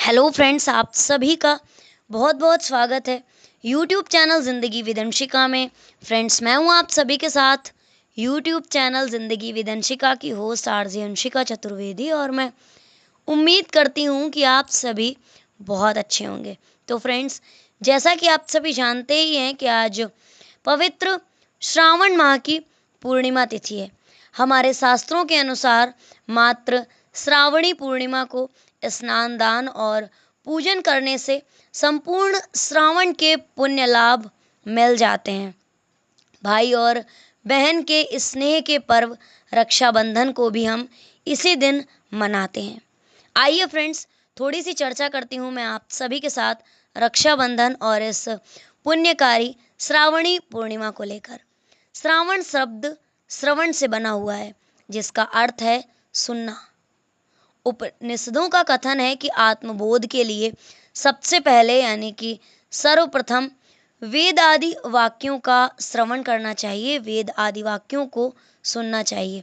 Hello friends, आप सभी का बहुत बहुत स्वागत है यूट्यूब चैनल ज़िंदगी विद अंशिका में। फ्रेंड्स, मैं हूं आप सभी के साथ यूट्यूब चैनल ज़िंदगी विद अंशिका की होस्ट आरजे अंशिका चतुर्वेदी, और मैं उम्मीद करती हूं कि आप सभी बहुत अच्छे होंगे। तो फ्रेंड्स, जैसा कि आप सभी जानते ही हैं कि आज पवित्र श्रावण माह की पूर्णिमा तिथि है। हमारे शास्त्रों के अनुसार मात्र श्रावणी पूर्णिमा को स्नान दान और पूजन करने से संपूर्ण श्रावण के पुण्य लाभ मिल जाते हैं। भाई और बहन के स्नेह के पर्व रक्षाबंधन को भी हम इसी दिन मनाते हैं। आइए फ्रेंड्स, थोड़ी सी चर्चा करती हूँ मैं आप सभी के साथ रक्षाबंधन और इस पुण्यकारी श्रावणी पूर्णिमा को लेकर। श्रावण शब्द श्रवण से बना हुआ है, जिसका अर्थ है सुनना। उपनिषदों का कथन है कि आत्मबोध के लिए सबसे पहले यानी कि सर्वप्रथम वेद आदि वाक्यों का श्रवण करना चाहिए, वेद आदि वाक्यों को सुनना चाहिए।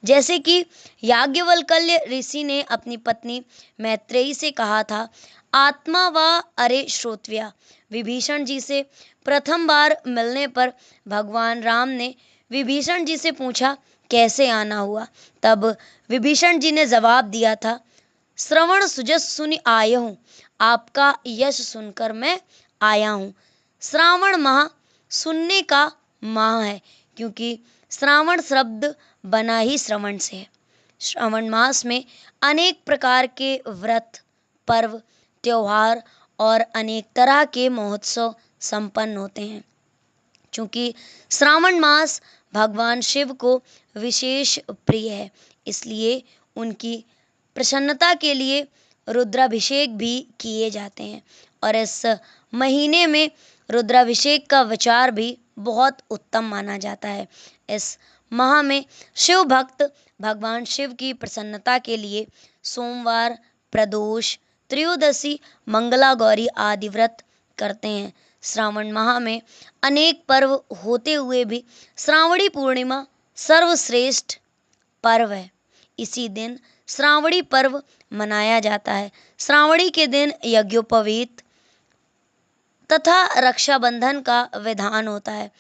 जैसे कि याज्ञवल्क्य ऋषि ने अपनी पत्नी मैत्रेयी से कहा था, आत्मा व अरे श्रोत्व्या। विभीषण जी से प्रथम बार मिलने पर भगवान राम ने विभीषण जी से पूछा, कैसे आना हुआ? तब विभीषण जी ने जवाब दिया था, श्रवण सुजस सुनि आयहूँ, आपका यश सुनकर मैं आया हूँ। श्रावण माह सुनने का माह है, क्योंकि श्रावण शब्द बना ही श्रवण से है। श्रावण मास में अनेक प्रकार के व्रत, पर्व, त्योहार और अनेक तरह के महोत्सव संपन्न होते हैं। चूँकि श्रावण मास भगवान शिव को विशेष प्रिय है, इसलिए उनकी प्रसन्नता के लिए रुद्राभिषेक भी किए जाते हैं, और इस महीने में रुद्राभिषेक का विचार भी बहुत उत्तम माना जाता है। इस माह में शिव भक्त भगवान शिव की प्रसन्नता के लिए सोमवार, प्रदोष, त्रयोदशी, मंगला गौरी आदि व्रत करते हैं। श्रावण माह में अनेक पर्व होते हुए भी श्रावणी पूर्णिमा सर्वश्रेष्ठ पर्व है। इसी दिन श्रावणी पर्व मनाया जाता है। श्रावणी के दिन यज्ञोपवीत तथा रक्षाबंधन का विधान होता है।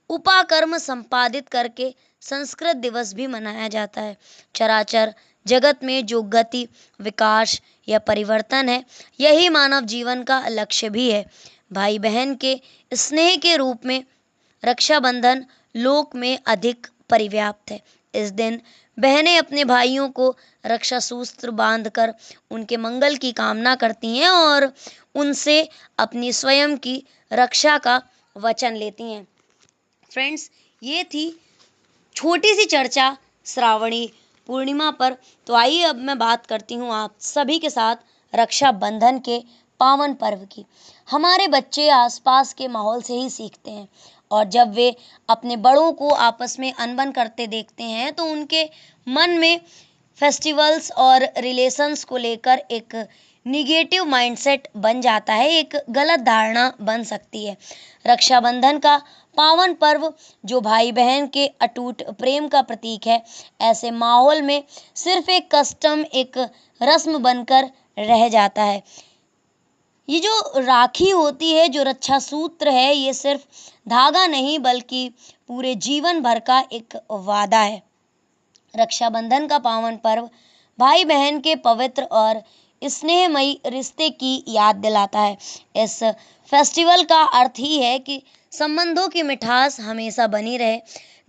उपाकर्म संपादित करके संस्कृत दिवस भी मनाया जाता है। चराचर जगत में जो गति, विकास या परिवर्तन है, यही मानव जीवन का लक्ष्य भी है। भाई बहन के स्नेह के रूप में रक्षाबंधन लोक में अधिक परिव्याप्त है। इस दिन बहनें अपने भाइयों को रक्षा सूत्र बांधकर उनके मंगल की कामना करती हैं और उनसे अपनी स्वयं की रक्षा का वचन लेती हैं। फ्रेंड्स, ये थी छोटी सी चर्चा श्रावणी पूर्णिमा पर। तो आइए अब मैं बात करती हूँ आप सभी के साथ रक्षाबंधन के पावन पर्व की। हमारे बच्चे आसपास के माहौल से ही सीखते हैं, और जब वे अपने बड़ों को आपस में अनबन करते देखते हैं तो उनके मन में फेस्टिवल्स और रिलेशंस को लेकर एक निगेटिव माइंडसेट बन जाता है, एक गलत धारणा बन सकती है। रक्षाबंधन का पावन पर्व जो भाई बहन के अटूट प्रेम का प्रतीक है, ऐसे माहौल में सिर्फ एक कस्टम, एक रस्म बनकर रह जाता है। ये जो राखी होती है, जो रक्षा सूत्र है, ये सिर्फ धागा नहीं बल्कि पूरे जीवन भर का एक वादा है। रक्षाबंधन का पावन पर्व भाई बहन के पवित्र और स्नेहमयी रिश्ते की याद दिलाता है। इस फेस्टिवल का अर्थ ही है कि संबंधों की मिठास हमेशा बनी रहे,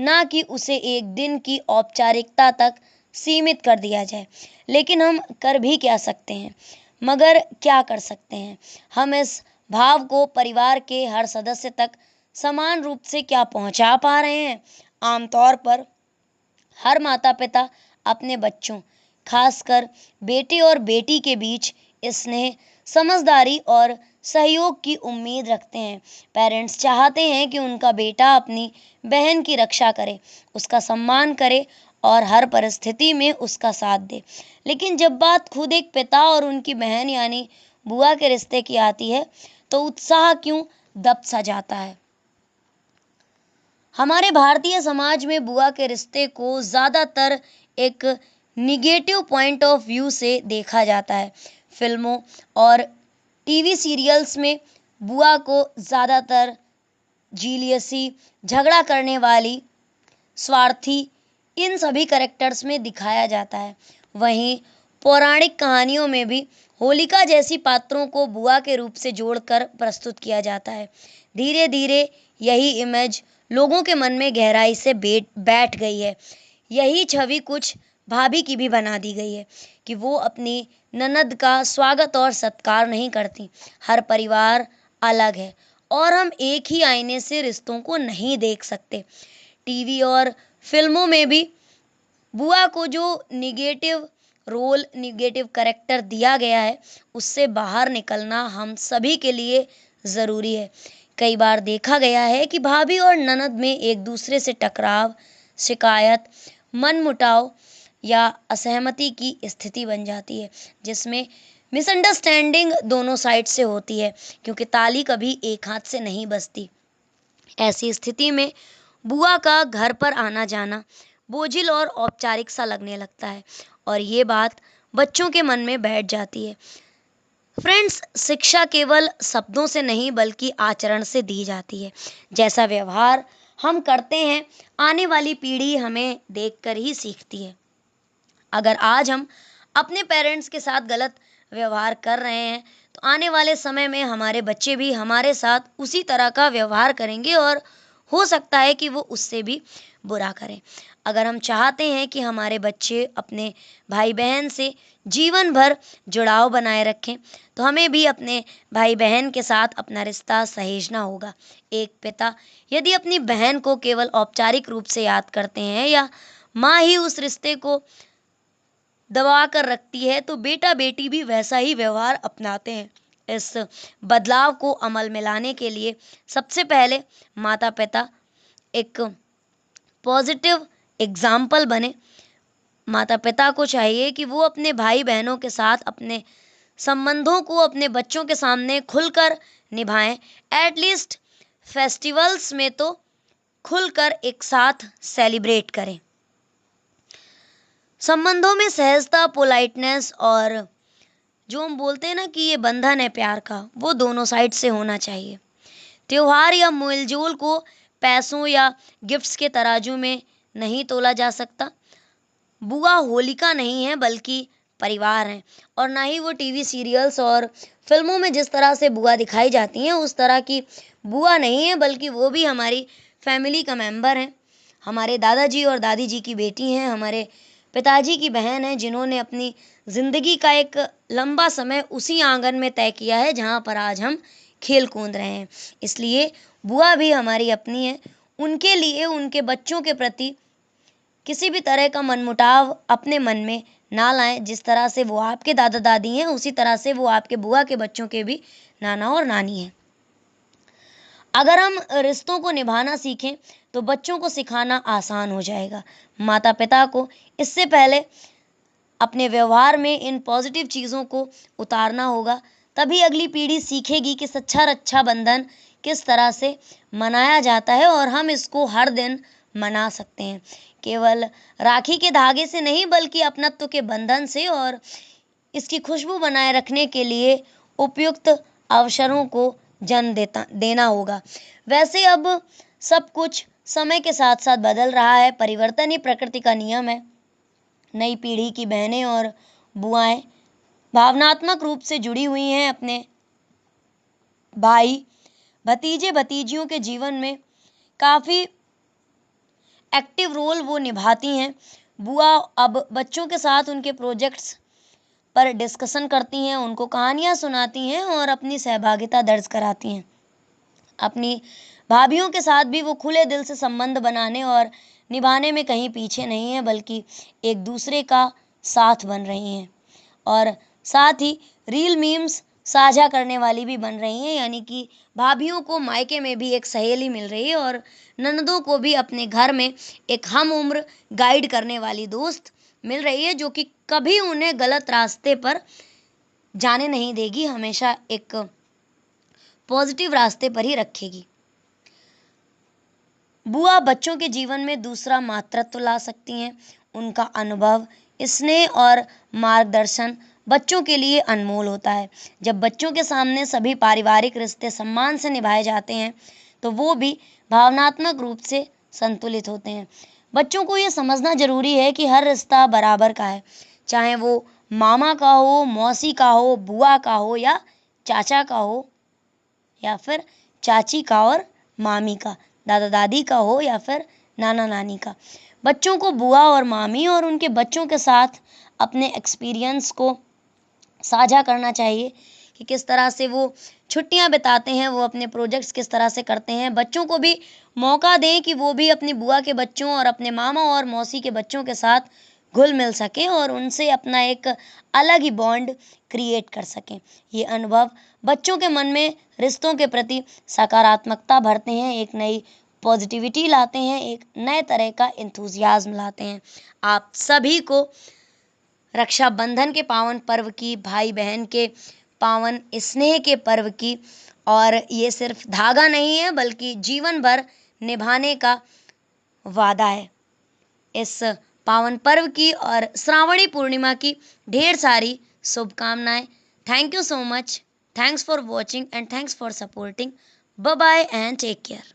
ना कि उसे एक दिन की औपचारिकता तक सीमित कर दिया जाए। लेकिन हम कर भी क्या सकते हैं? मगर क्या कर सकते हैं? हम इस भाव को परिवार के हर सदस्य तक समान रूप से क्या पहुंचा पा रहे हैं? आमतौर पर हर माता पिता अपने बच्चों, खासकर बेटे और बेटी के बीच स्नेह, समझदारी और सहयोग की उम्मीद रखते हैं। पेरेंट्स चाहते हैं कि उनका बेटा अपनी बहन की रक्षा करे, उसका सम्मान करे और हर परिस्थिति में उसका साथ दे। लेकिन जब बात खुद एक पिता और उनकी बहन यानी बुआ के रिश्ते की आती है, तो उत्साह क्यों दब सा जाता है। हमारे भारतीय समाज में बुआ के रिश्ते को ज़्यादातर एक निगेटिव पॉइंट ऑफ व्यू से देखा जाता है। फिल्मों और टीवी सीरियल्स में बुआ को ज़्यादातर जीलियसी, झगड़ा करने वाली, स्वार्थी, इन सभी कैरेक्टर्स में दिखाया जाता है। वहीं पौराणिक कहानियों में भी होलिका जैसी पात्रों को बुआ के रूप से जोड़कर प्रस्तुत किया जाता है। धीरे धीरे यही इमेज लोगों के मन में गहराई से बैठ गई है। यही छवि कुछ भाभी की भी बना दी गई है कि वो अपनी ननद का स्वागत और सत्कार नहीं करती। हर परिवार अलग है और हम एक ही आईने से रिश्तों को नहीं देख सकते। टीवी और फिल्मों में भी बुआ को जो निगेटिव कैरेक्टर दिया गया है, उससे बाहर निकलना हम सभी के लिए ज़रूरी है। कई बार देखा गया है कि भाभी और ननद में एक दूसरे से टकराव, शिकायत, मनमुटाव या असहमति की स्थिति बन जाती है, जिसमें मिसअंडरस्टैंडिंग दोनों साइड से होती है, क्योंकि ताली कभी एक हाथ से नहीं बजती। ऐसी स्थिति में बुआ का घर पर आना जाना बोझिल और औपचारिक सा लगने लगता है और ये बात बच्चों के मन में बैठ जाती है। फ्रेंड्स, शिक्षा केवल शब्दों से नहीं बल्कि आचरण से दी जाती है। जैसा व्यवहार हम करते हैं, आने वाली पीढ़ी हमें देखकर ही सीखती है। अगर आज हम अपने पेरेंट्स के साथ गलत व्यवहार कर रहे हैं, तो आने वाले समय में हमारे बच्चे भी हमारे साथ उसी तरह का व्यवहार करेंगे और हो सकता है कि वो उससे भी बुरा करें। अगर हम चाहते हैं कि हमारे बच्चे अपने भाई बहन से जीवन भर जुड़ाव बनाए रखें, तो हमें भी अपने भाई बहन के साथ अपना रिश्ता सहेजना होगा। एक पिता यदि अपनी बहन को केवल औपचारिक रूप से याद करते हैं या माँ ही उस रिश्ते को दबा कर रखती है, तो बेटा बेटी भी वैसा ही व्यवहार अपनाते हैं। इस बदलाव को अमल में लाने के लिए सबसे पहले माता पिता एक पॉजिटिव एग्जाम्पल बने। माता पिता को चाहिए कि वो अपने भाई बहनों के साथ अपने संबंधों को अपने बच्चों के सामने खुलकर निभाएं। एटलीस्ट फेस्टिवल्स में तो खुलकर एक साथ सेलिब्रेट करें। संबंधों में सहजता, पोलाइटनेस और जो हम बोलते हैं ना कि ये बंधन है प्यार का, वो दोनों साइड से होना चाहिए। त्योहार या मेलजोल को पैसों या गिफ्ट्स के तराजू में नहीं तोला जा सकता। बुआ होलिका नहीं है बल्कि परिवार है, और ना ही वो टीवी सीरियल्स और फिल्मों में जिस तरह से बुआ दिखाई जाती हैं उस तरह की बुआ नहीं है, बल्कि वो भी हमारी फैमिली का मेंबर हैं। हमारे दादाजी और दादी जी की बेटी हैं, हमारे पिताजी की बहन है, जिन्होंने अपनी ज़िंदगी का एक लंबा समय उसी आंगन में तय किया है जहाँ पर आज हम खेल कूद रहे हैं। इसलिए बुआ भी हमारी अपनी है। उनके लिए उनके बच्चों के प्रति किसी भी तरह का मनमुटाव अपने मन में ना लाएं। जिस तरह से वो आपके दादा दादी हैं, उसी तरह से वो आपके बुआ के बच्चों के भी नाना और नानी हैं। अगर हम रिश्तों को निभाना सीखें तो बच्चों को सिखाना आसान हो जाएगा। माता पिता को इससे पहले अपने व्यवहार में इन पॉजिटिव चीज़ों को उतारना होगा, तभी अगली पीढ़ी सीखेगी कि सच्चा रक्षा बंधन किस तरह से मनाया जाता है और हम इसको हर दिन मना सकते हैं, केवल राखी के धागे से नहीं बल्कि अपनत्व के बंधन से। और इसकी खुशबू बनाए रखने के लिए उपयुक्त अवसरों को जन्म देना होगा। वैसे अब सब कुछ समय के साथ साथ बदल रहा है, परिवर्तन ही प्रकृति का नियम है। नई पीढ़ी की बहनें और बुआएं भावनात्मक रूप से जुड़ी हुई हैं अपने भाई भतीजे भतीजियों के जीवन में, काफ़ी एक्टिव रोल वो निभाती हैं। बुआ अब बच्चों के साथ उनके प्रोजेक्ट्स पर डिस्कशन करती हैं, उनको कहानियाँ सुनाती हैं और अपनी सहभागिता दर्ज कराती हैं। अपनी भाभीयों के साथ भी वो खुले दिल से संबंध बनाने और निभाने में कहीं पीछे नहीं है, बल्कि एक दूसरे का साथ बन रही हैं और साथ ही रील मीम्स साझा करने वाली भी बन रही हैं। यानी कि भाभीयों को मायके में भी एक सहेली मिल रही है और ननदों को भी अपने घर में एक हम उम्र गाइड करने वाली दोस्त मिल रही है, जो कि कभी उन्हें गलत रास्ते पर जाने नहीं देगी, हमेशा एक पॉजिटिव रास्ते पर ही रखेगी। बुआ बच्चों के जीवन में दूसरा मातृत्व ला सकती हैं। उनका अनुभव, स्नेह और मार्गदर्शन बच्चों के लिए अनमोल होता है। जब बच्चों के सामने सभी पारिवारिक रिश्ते सम्मान से निभाए जाते हैं तो वो भी भावनात्मक रूप से संतुलित होते हैं। बच्चों को ये समझना जरूरी है कि हर रिश्ता बराबर का है, चाहे वो मामा का हो, मौसी का हो, बुआ का हो या चाचा का हो, या फिर चाची का और मामी का, दादा दादी का हो या फिर नाना नानी का। बच्चों को बुआ और मामी और उनके बच्चों के साथ अपने एक्सपीरियंस को साझा करना चाहिए कि किस तरह से वो छुट्टियां बिताते हैं, वो अपने प्रोजेक्ट्स किस तरह से करते हैं। बच्चों को भी मौका दें कि वो भी अपनी बुआ के बच्चों और अपने मामा और मौसी के बच्चों के साथ घुल मिल सकें और उनसे अपना एक अलग ही बॉन्ड क्रिएट कर सकें। ये अनुभव बच्चों के मन में रिश्तों के प्रति सकारात्मकता भरते हैं, एक नई पॉजिटिविटी लाते हैं, एक नए तरह का इंथुजियाज्म लाते हैं। आप सभी को रक्षाबंधन के पावन पर्व की, भाई बहन के पावन स्नेह के पर्व की, और ये सिर्फ धागा नहीं है बल्कि जीवन भर निभाने का वादा है। इस पावन पर्व की और श्रावणी पूर्णिमा की ढेर सारी शुभकामनाएं। Thank you so much. Thanks for watching and thanks for supporting. Bye bye and take care.